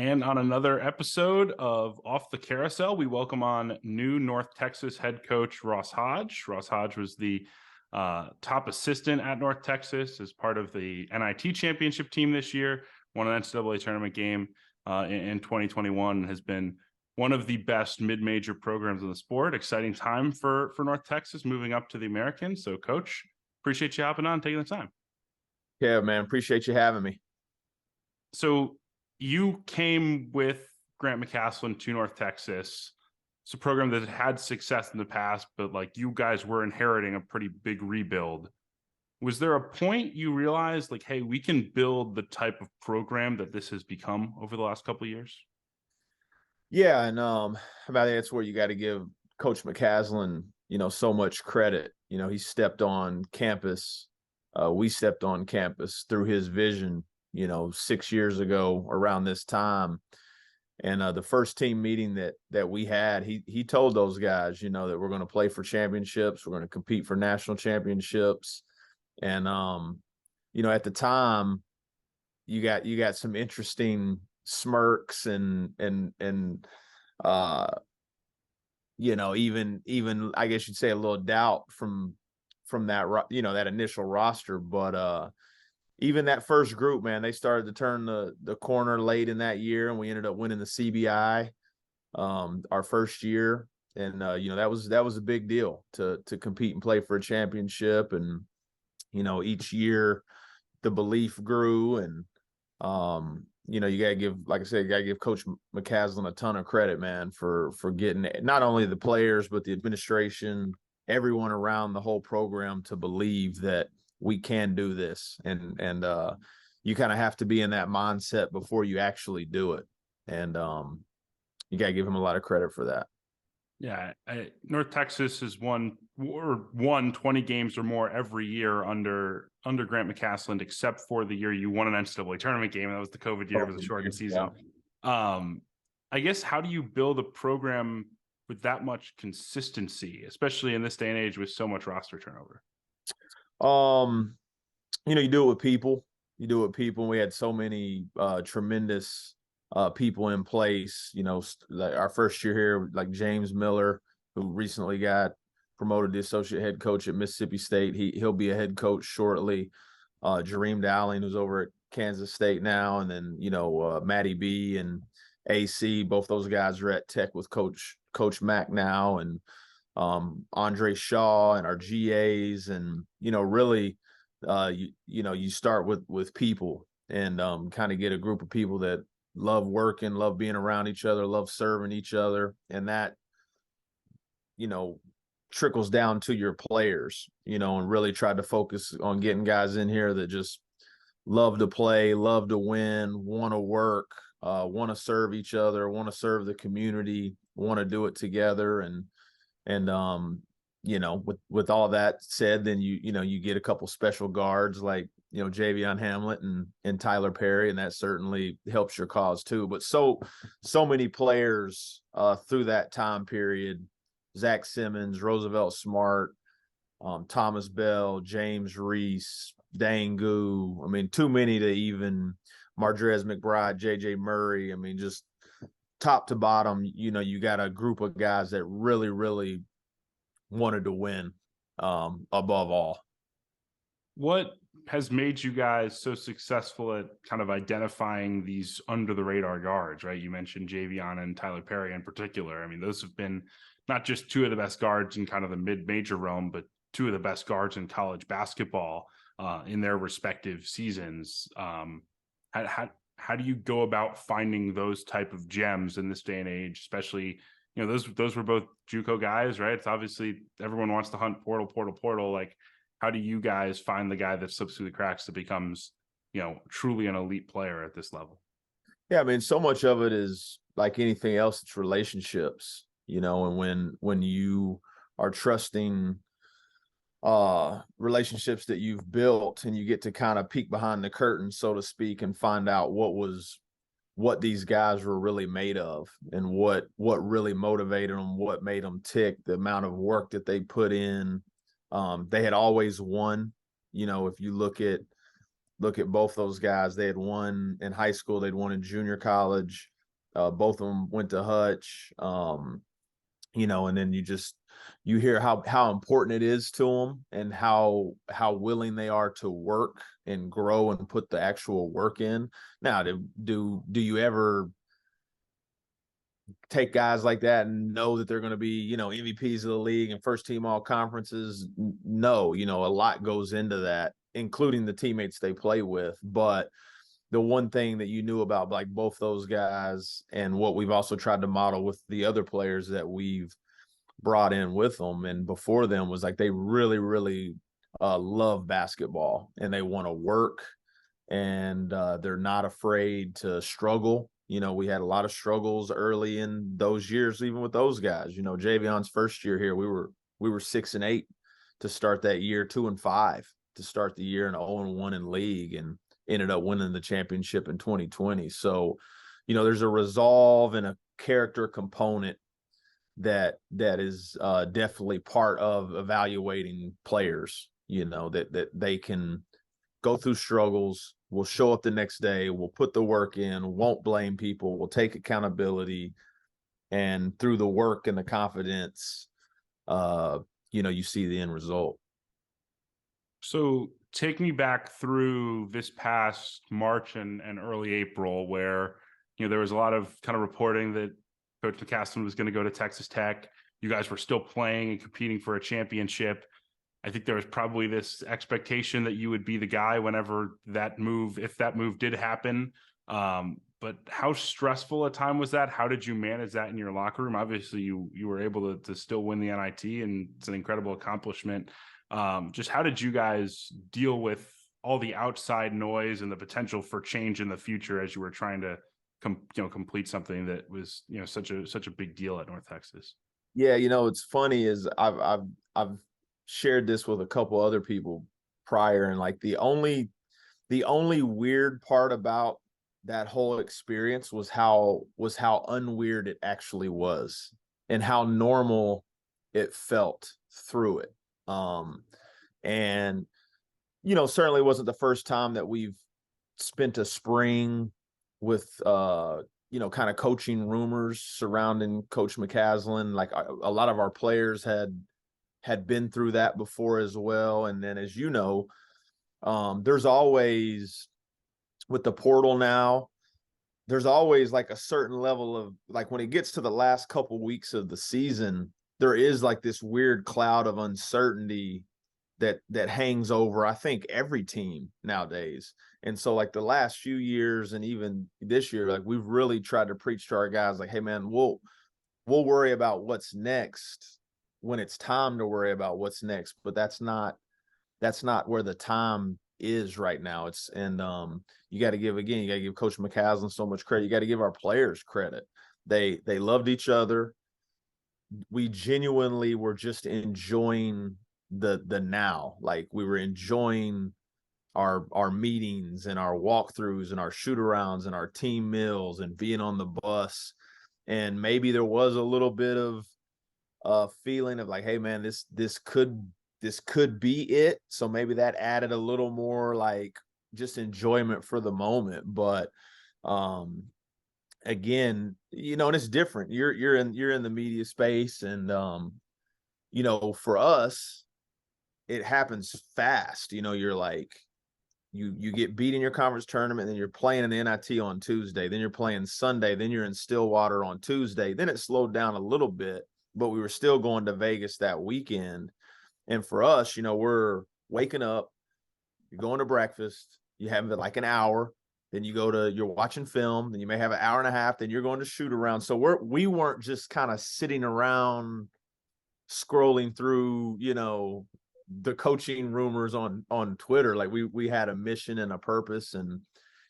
And on another episode of Off the Carousel, we welcome on new North Texas head coach Ross Hodge. Ross Hodge was the top assistant at North Texas as part of the NIT championship team this year, won an NCAA tournament game in 2021, and has been one of the best mid-major programs in the sport. Exciting time for North Texas moving up to the American. So, Coach, appreciate you hopping on, taking the time. Yeah, man, appreciate you having me. So you came with Grant McCaslin to North Texas. It's a program that had success in the past, but like you guys were inheriting a pretty big rebuild. Was there a point you realized like, hey, we can build the type of program that this has become over the last couple of years? Yeah, and I think that's where you got to give Coach McCaslin, so much credit. He stepped on campus. We stepped on campus through his vision, 6 years ago around this time. And the first team meeting that we had, he told those guys, that we're going to play for championships, we're going to compete for national championships. And at the time, you got some interesting smirks and even I guess you'd say a little doubt from that that initial roster. But even that first group, man, they started to turn the corner late in that year, and we ended up winning the CBI our first year. And that was a big deal to compete and play for a championship. And each year the belief grew. And you gotta give, like I said, you gotta give Coach McCaslin a ton of credit, man, for getting not only the players but the administration, everyone around the whole program to believe that we can do this. And you kind of have to be in that mindset before you actually do it. And you got to give him a lot of credit for that. Yeah. North Texas has won 20 games or more every year under Grant McCaslin, except for the year you won an NCAA tournament game. That was the COVID year. It was a shortened season. Yeah. I guess, how do you build a program with that much consistency, especially in this day and age with so much roster turnover? You do it with people. We had so many tremendous people in place. Like our first year here, like James Miller, who recently got promoted to associate head coach at Mississippi State. He'll be a head coach shortly. Jareem Dowling, who's over at Kansas State now, and then Matty B and AC. Both those guys are at Tech with Coach Mack now, and Andre Shaw and our GAs, and really you start with people, and kind of get a group of people that love working, love being around each other, love serving each other, and that trickles down to your players, and really try to focus on getting guys in here that just love to play, love to win, want to work, want to serve each other, want to serve the community, want to do it together. And with all that said, then you get a couple special guards like Javion Hamlet and Tyler Perry, and that certainly helps your cause too. But so many players through that time period: Zach Simmons, Roosevelt Smart, Thomas Bell, James Reese, Dangu. I mean, too many to even. Mardrez McBride, JJ Murray. I mean, just top to bottom, you got a group of guys that really, really wanted to win above all. What has made you guys so successful at kind of identifying these under the radar guards, right? You mentioned Javion and Tyler Perry in particular. I mean, those have been not just two of the best guards in kind of the mid-major realm, but two of the best guards in college basketball in their respective seasons. How do you go about finding those type of gems in this day and age, especially, those were both JUCO guys, right? It's obviously everyone wants to hunt portal. Like, how do you guys find the guy that slips through the cracks that becomes, truly an elite player at this level? Yeah, I mean, so much of it is like anything else, it's relationships, and when you are trusting relationships that you've built, and you get to kind of peek behind the curtain, so to speak, and find out what these guys were really made of, and what really motivated them, what made them tick, the amount of work that they put in. They had always won. If you look at both those guys, they had won in high school, they'd won in junior college. Both of them went to Hutch. And then you hear how important it is to them and how willing they are to work and grow and put the actual work in. Now, do you ever take guys like that and know that they're going to be, MVPs of the league and first team all conferences? No, a lot goes into that, including the teammates they play with. But the one thing that you knew about like both those guys and what we've also tried to model with the other players that we've brought in with them and before them was like they really, really love basketball and they want to work and they're not afraid to struggle. We had a lot of struggles early in those years, even with those guys. Javion's first year here, we were 6-8 to start that year, 2-5 to start the year, and 0-1 in league, and ended up winning the championship in 2020. So, there's a resolve and a character component that is definitely part of evaluating players. That they can go through struggles, will show up the next day, will put the work in, won't blame people, will take accountability, and through the work and the confidence, you see the end result. So take me back through this past March and early April, where there was a lot of kind of reporting that Coach McCaslin was going to go to Texas Tech. You guys were still playing and competing for a championship. I think there was probably this expectation that you would be the guy whenever if that move did happen. But how stressful a time was that? How did you manage that in your locker room? Obviously, you were able to still win the NIT, and it's an incredible accomplishment. Just how did you guys deal with all the outside noise and the potential for change in the future as you were trying to complete something that was such a big deal at North Texas? Yeah, it's funny is I've shared this with a couple other people prior, and like the only weird part about that whole experience was how unweird it actually was and how normal it felt through it. And certainly wasn't the first time that we've spent a spring with kind of coaching rumors surrounding Coach McCaslin. Like a lot of our players had been through that before as well. And then, as there's always, with the portal now, there's always like a certain level of like when it gets to the last couple weeks of the season, there is like this weird cloud of uncertainty that hangs over, I think, every team nowadays. And so like the last few years and even this year, like we've really tried to preach to our guys like, hey man, we'll worry about what's next when it's time to worry about what's next. But that's not where the time is right now. You got to give Coach McCaslin so much credit. You got to give our players credit. They loved each other. We genuinely were just enjoying the now. Like we were enjoying our meetings and our walkthroughs and our shoot arounds and our team meals and being on the bus. And maybe there was a little bit of a feeling of like, hey man, this could be it. So maybe that added a little more like just enjoyment for the moment. But again, and it's different. You're in the media space, and for us, it happens fast. You're like you get beat in your conference tournament, then you're playing in the NIT on Tuesday, then you're playing Sunday, then you're in Stillwater on Tuesday. Then it slowed down a little bit, but we were still going to Vegas that weekend. And for us, we're waking up, you're going to breakfast, you have like an hour, then you're watching film, then you may have an hour and a half, then you're going to shoot around. So we weren't just kind of sitting around scrolling through, the coaching rumors on Twitter. Like we had a mission and a purpose, and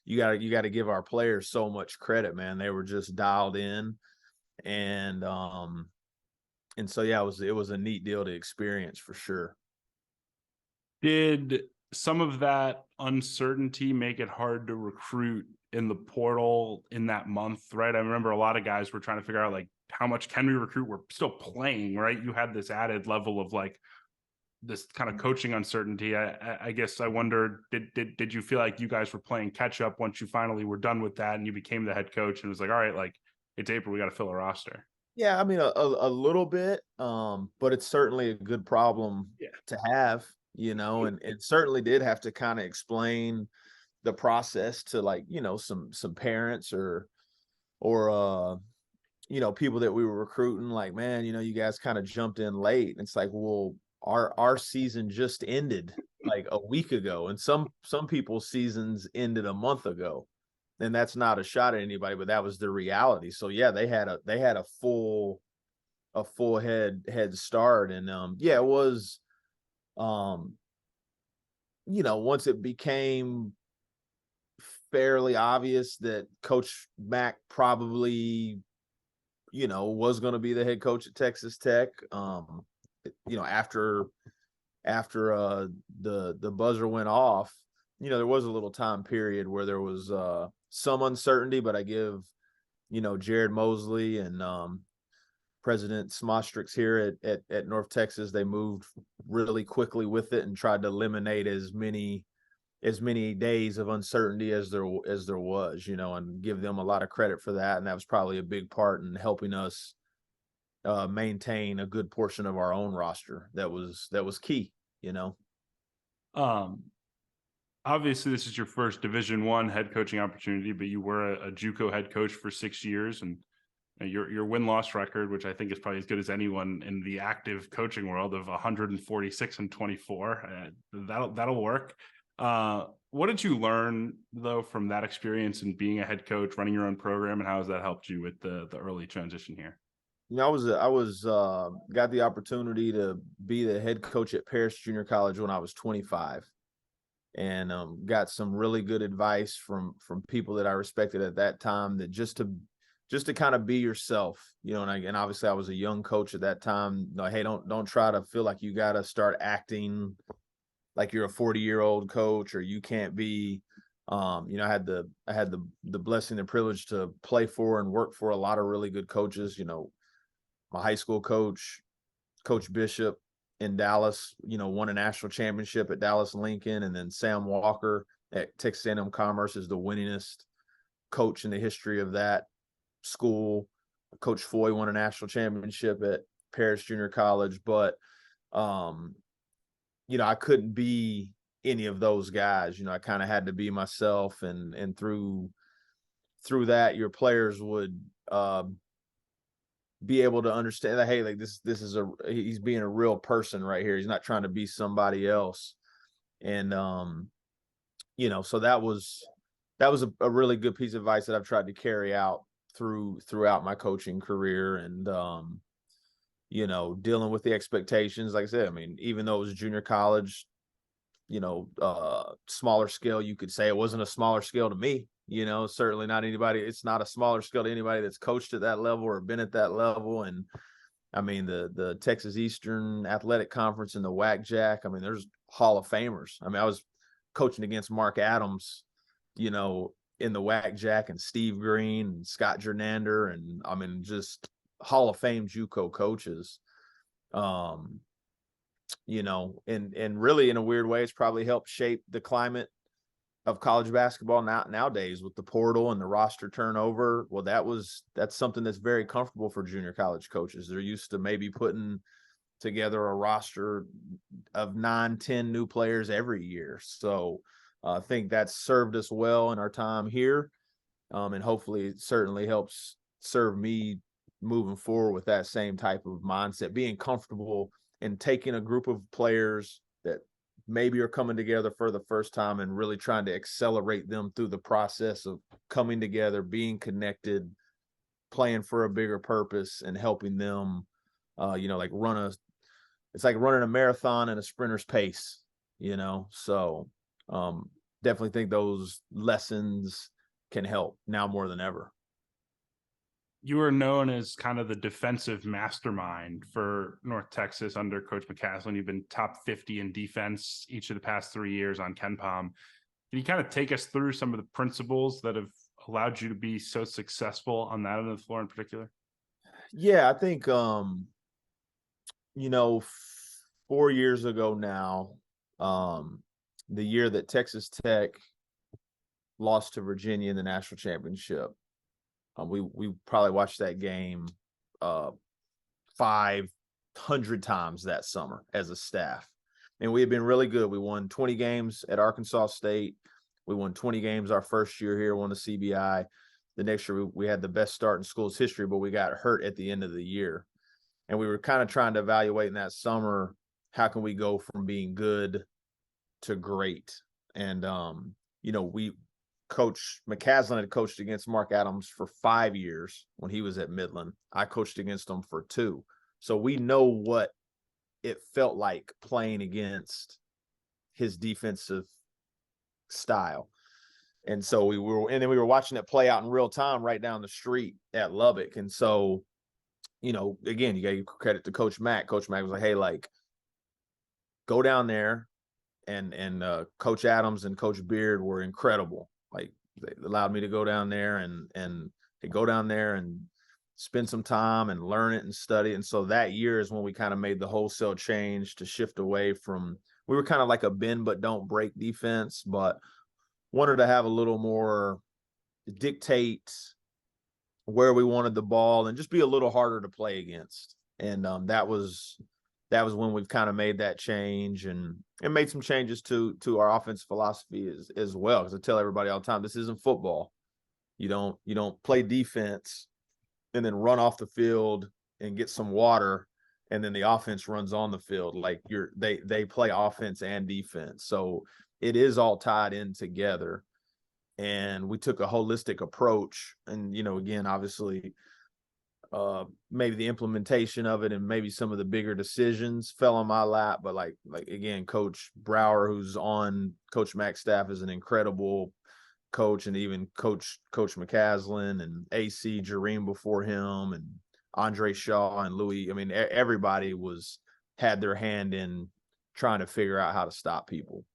you got to give our players so much credit, man. They were just dialed in, and so yeah, it was a neat deal to experience for sure. Did some of that uncertainty make it hard to recruit in the portal in that month, right? I remember a lot of guys were trying to figure out like how much can we recruit? We're still playing, right? You had this added level of like this kind of coaching uncertainty. I guess I wondered, did you feel like you guys were playing catch up once you finally were done with that and you became the head coach and it was like, all right, like it's April, we got to fill a roster. Yeah, I mean a little bit, but it's certainly a good problem Yeah. to have, you know, and it certainly did have to kind of explain the process to, like, you know, some parents or you know, people that we were recruiting, like, man, you know, you guys kind of jumped in late. And it's like, well, our season just ended like a week ago, and some people's seasons ended a month ago. And that's not a shot at anybody, but that was the reality. So yeah, they had a full head start. And yeah, it was, um you know, once it became fairly obvious that Coach Mack probably, you know, was going to be the head coach at Texas Tech, you know, after the buzzer went off, you know, there was a little time period where there was some uncertainty, but I give, you know, Jared Mosley and President Smostrix here at North Texas, they moved really quickly with it and tried to eliminate as many days of uncertainty as there was, you know, and give them a lot of credit for that. And that was probably a big part in helping us maintain a good portion of our own roster. That was key, you know. Um, Obviously, this is your first Division I head coaching opportunity, but you were a JUCO head coach for 6 years, and your win-loss record, which I think is probably as good as anyone in the active coaching world, of 146-24. That'll work. What did you learn though from that experience and being a head coach, running your own program, and how has that helped you with the early transition here? You know, I was got the opportunity to be the head coach at Paris Junior College when I was 25, and got some really good advice from people that I respected at that time, that just to kind of be yourself, you know. And obviously I was a young coach at that time. Like, hey, don't try to feel like you got to start acting like you're a 40-year-old coach, or you can't be. You know, I had the blessing and privilege to play for and work for a lot of really good coaches. You know, my high school coach, Coach Bishop in Dallas, you know, won a national championship at Dallas Lincoln, and then Sam Walker at Texas A&M Commerce is the winningest coach in the history of that school. Coach Foy won a national championship at Paris Junior College, but you know, I couldn't be any of those guys. You know, I kind of had to be myself, and through that, your players would be able to understand that, hey, like this is he's being a real person right here. He's not trying to be somebody else. And you know, so that was a really good piece of advice that I've tried to carry out throughout my coaching career. And you know, dealing with the expectations, like I said, I mean, even though it was junior college, you know, smaller scale, you could say it wasn't a smaller scale to me. You know, certainly not anybody. It's not a smaller scale to anybody that's coached at that level or been at that level. And I mean, the Texas Eastern Athletic Conference and the WAC-JAC, I mean, there's Hall of Famers. I mean, I was coaching against Mark Adams, you know, in the WAC-JAC, and Steve Green and Scott Jernander, and I mean, just Hall of Fame JUCO coaches. You know, and really, in a weird way, it's probably helped shape the climate of college basketball nowadays with the portal and the roster turnover. Well, that's something that's very comfortable for junior college coaches. They're used to maybe putting together a roster of 9-10 new players every year. So I think that's served us well in our time here, and hopefully it certainly helps serve me moving forward with that same type of mindset, being comfortable in taking a group of players that maybe are coming together for the first time and really trying to accelerate them through the process of coming together, being connected, playing for a bigger purpose, and helping them, you know, like it's like running a marathon and a sprinter's pace, you know? So definitely think those lessons can help now more than ever. You were known as kind of the defensive mastermind for North Texas under Coach McCaslin. You've been top 50 in defense each of the past 3 years on KenPom. Can you kind of take us through some of the principles that have allowed you to be so successful on that end of the floor in particular? Yeah, I think, you know, 4 years ago now, the year that Texas Tech lost to Virginia in the national championship, We probably watched that game 500 times that summer as a staff. And we had been really good. We won 20 games at Arkansas State. We won 20 games our first year here, won the CBI. The next year, we had the best start in school's history, but we got hurt at the end of the year. And we were kind of trying to evaluate in that summer, how can we go from being good to great? And, Coach McCaslin had coached against Mark Adams for 5 years when he was at Midland. I coached against him for 2. So we know what it felt like playing against his defensive style. And so we were watching it play out in real time right down the street at Lubbock. And so, again, you got to give credit to Coach Mack. Coach Mack was like, hey, like, go down there. And Coach Adams and Coach Beard were incredible. Like, they allowed me to go down there and go down there and spend some time and learn it and study. And so that year is when we kind of made the wholesale change to shift away from, we were kind of like a bend but don't break defense, but wanted to have a little more dictate where we wanted the ball and just be a little harder to play against. And that was when we've kind of made that change and made some changes to our offense philosophy as well. Because I tell everybody all the time, this isn't football. You don't play defense and then run off the field and get some water, and then the offense runs on the field. Like, they play offense and defense. So it is all tied in together. And we took a holistic approach. And, again, obviously, maybe the implementation of it and maybe some of the bigger decisions fell on my lap. But like again, Coach Brower, who's on Coach Mack's staff, is an incredible coach, and even Coach McCaslin and AC Jareem before him, and Andre Shaw and Louis. I mean, everybody had their hand in trying to figure out how to stop people.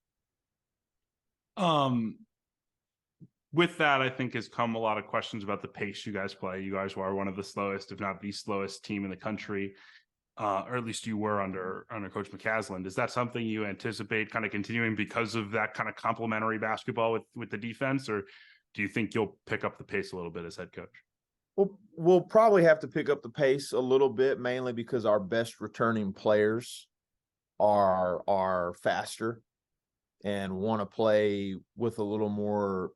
With that, I think has come a lot of questions about the pace you guys play. You guys were one of the slowest, if not the slowest team in the country, or at least you were under Coach McCaslin. Is that something you anticipate kind of continuing because of that kind of complementary basketball with the defense, or do you think you'll pick up the pace a little bit as head coach? We'll probably have to pick up the pace a little bit, mainly because our best returning players are faster and want to play with a little more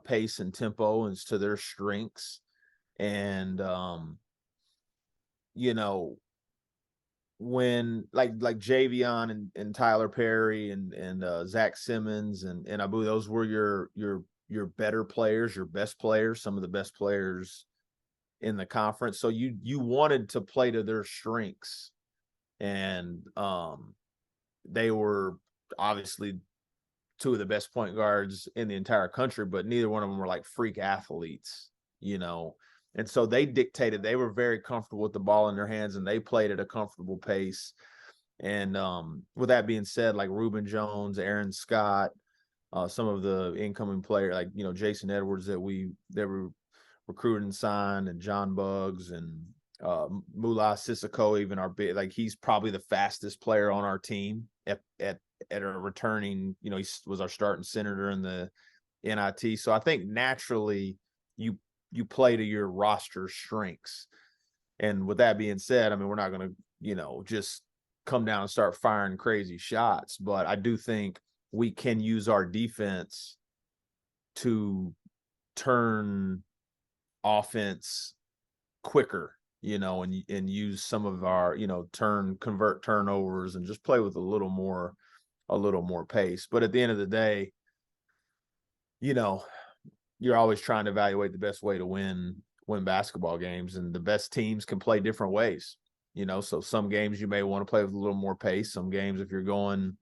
pace and tempo and to their strengths. And when like Javion and Tyler Perry and Zach Simmons and Abu, those were your better players, your best players, some of the best players in the conference. So you wanted to play to their strengths. And they were obviously 2 of the best point guards in the entire country, but neither one of them were like freak athletes, And so they dictated, they were very comfortable with the ball in their hands, and they played at a comfortable pace. And with that being said, like Reuben Jones, Aaron Scott, some of the incoming players, like, Jason Edwards that we recruited and signed, and John Buggs and Mullah Sissoko, even our big, like, he's probably the fastest player on our team at a returning, he was our starting center during the NIT. So I think naturally you play to your roster strengths. And with that being said, I mean, we're not going to, just come down and start firing crazy shots, but I do think we can use our defense to turn offense quicker, and use some of our, convert turnovers and just play with a little more pace. But at the end of the day, you're always trying to evaluate the best way to win basketball games, and the best teams can play different ways. So some games you may want to play with a little more pace. Some games, if you're going,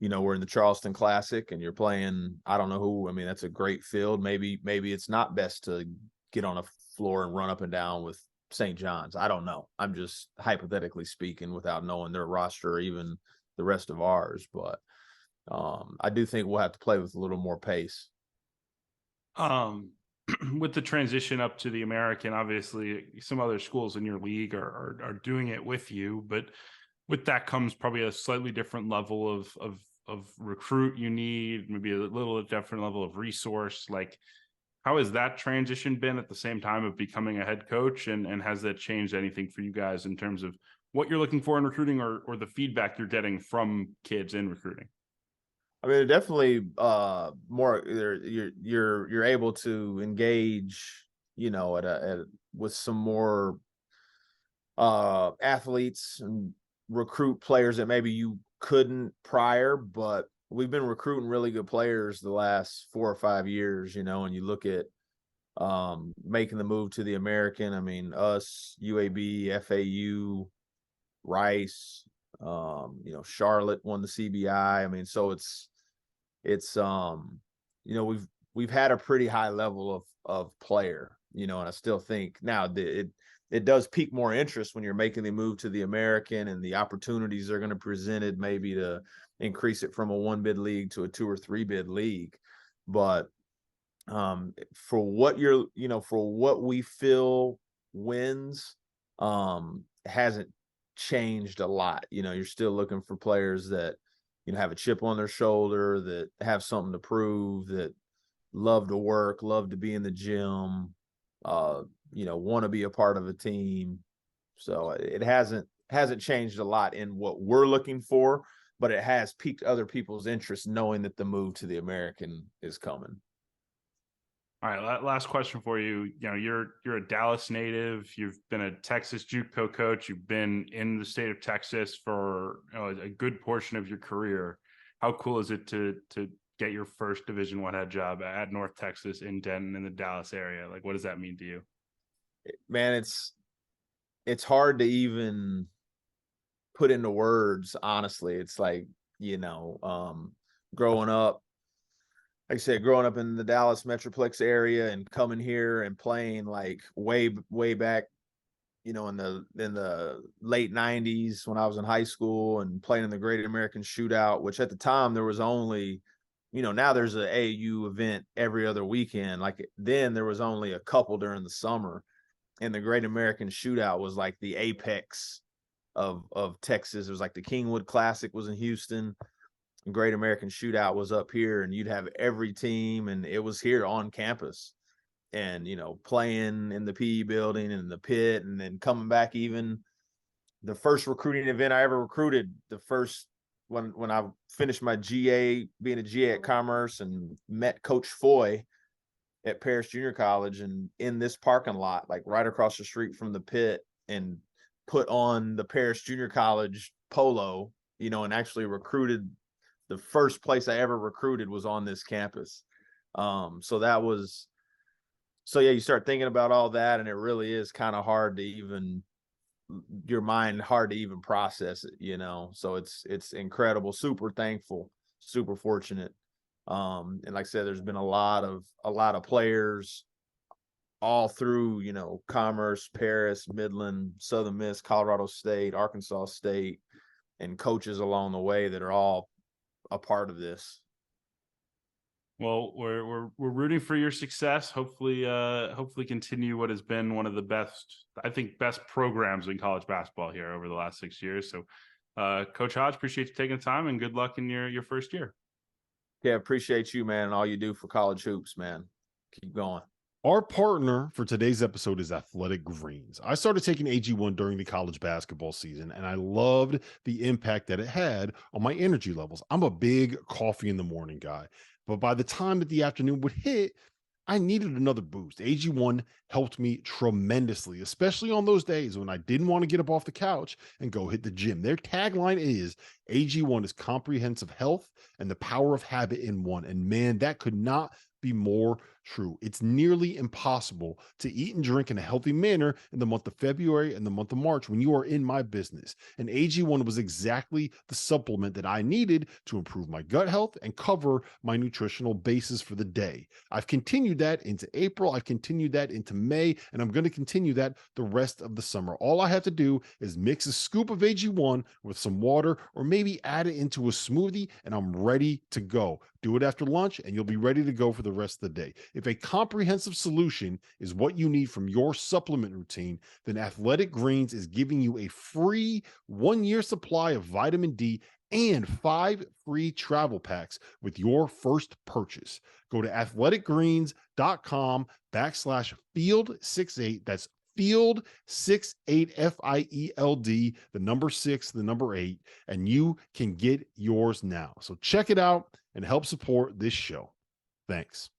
we're in the Charleston Classic and you're playing, I don't know who, I mean, that's a great field. Maybe it's not best to get on a floor and run up and down with St. John's. I don't know. I'm just hypothetically speaking without knowing their roster or even the rest of ours. But I do think we'll have to play with a little more pace. With the transition up to the American, obviously some other schools in your league are doing it with you, but with that comes probably a slightly different level of recruit you need, maybe a little different level of resource. Like, How has that transition been at the same time of becoming a head coach? And has that changed anything for you guys in terms of what you're looking for in recruiting, or the feedback you're getting from kids in recruiting? I mean, definitely more you're able to engage, with some more athletes and recruit players that maybe you couldn't prior, but we've been recruiting really good players the last 4 or 5 years, and you look at making the move to the American. I mean, us, UAB, FAU, Rice, Charlotte won the CBI. I mean, so it's we've had a pretty high level of player, and I still think now it does pique more interest when you're making the move to the American, and the opportunities are going to presented maybe to increase it from a 1-bid league to a 2 or 3-bid league. But for what for what we feel wins, hasn't changed a lot. You're still looking for players that, have a chip on their shoulder, that have something to prove, that love to work, love to be in the gym, want to be a part of a team. So it hasn't changed a lot in what we're looking for, but it has piqued other people's interest knowing that the move to the American is coming. All right, last question for you. You're a Dallas native. You've been a Texas JUCO coach. You've been in the state of Texas for a good portion of your career. How cool is it to get your first Division I head job at North Texas in Denton in the Dallas area? Like, what does that mean to you? Man, it's hard to even put into words, honestly. It's like, growing up, like I said, growing up in the Dallas Metroplex area and coming here and playing like way back, in the late 90s when I was in high school, and playing in the Great American Shootout, which at the time there was only, now there's an AAU event every other weekend. Like then there was only a couple during the summer, and the Great American Shootout was like the apex of Texas. It was like the Kingwood Classic was in Houston. Great American Shootout was up here, and you'd have every team, and it was here on campus, and playing in the PE building and the pit, and then coming back. Even the first recruiting event I ever recruited, the first when I finished my GA, being a GA at Commerce, and met Coach Foy at Paris Junior College, and in this parking lot, like right across the street from the pit, and put on the Paris Junior College polo, and actually recruited. The first place I ever recruited was on this campus. So you start thinking about all that, and it really is kind of hard to even process it, So it's incredible, super thankful, super fortunate. And like I said, there's been a lot of players all through, Commerce, Paris, Midland, Southern Miss, Colorado State, Arkansas State, and coaches along the way that are all a part of this. Well, we're rooting for your success. Hopefully continue what has been one of the best programs in college basketball here over the last 6 years. So, Coach Hodge, appreciate you taking the time, and good luck in your first year. Yeah, appreciate you, man, and all you do for college hoops, man. Keep going. Our partner for today's episode is Athletic Greens. I started taking AG1 during the college basketball season, and I loved the impact that it had on my energy levels. I'm a big coffee in the morning guy, but by the time that the afternoon would hit, I needed another boost. AG1 helped me tremendously, especially on those days when I didn't want to get up off the couch and go hit the gym. Their tagline is AG1 is comprehensive health and the power of habit in one. And man, that could not be more true. It's nearly impossible to eat and drink in a healthy manner in the month of February and the month of March when you are in my business. And AG1 was exactly the supplement that I needed to improve my gut health and cover my nutritional basis for the day. I've continued that into April. I've continued that into May, and I'm going to continue that the rest of the summer. All I have to do is mix a scoop of AG1 with some water, or maybe add it into a smoothie, and I'm ready to go. Do it after lunch, and you'll be ready to go for the rest of the day. If a comprehensive solution is what you need from your supplement routine, then Athletic Greens is giving you a free 1-year supply of vitamin D and 5 free travel packs with your first purchase. Go to athleticgreens.com/field68. That's field 68 FIELD, the number 6, the number 8, and you can get yours now. So check it out and help support this show. Thanks.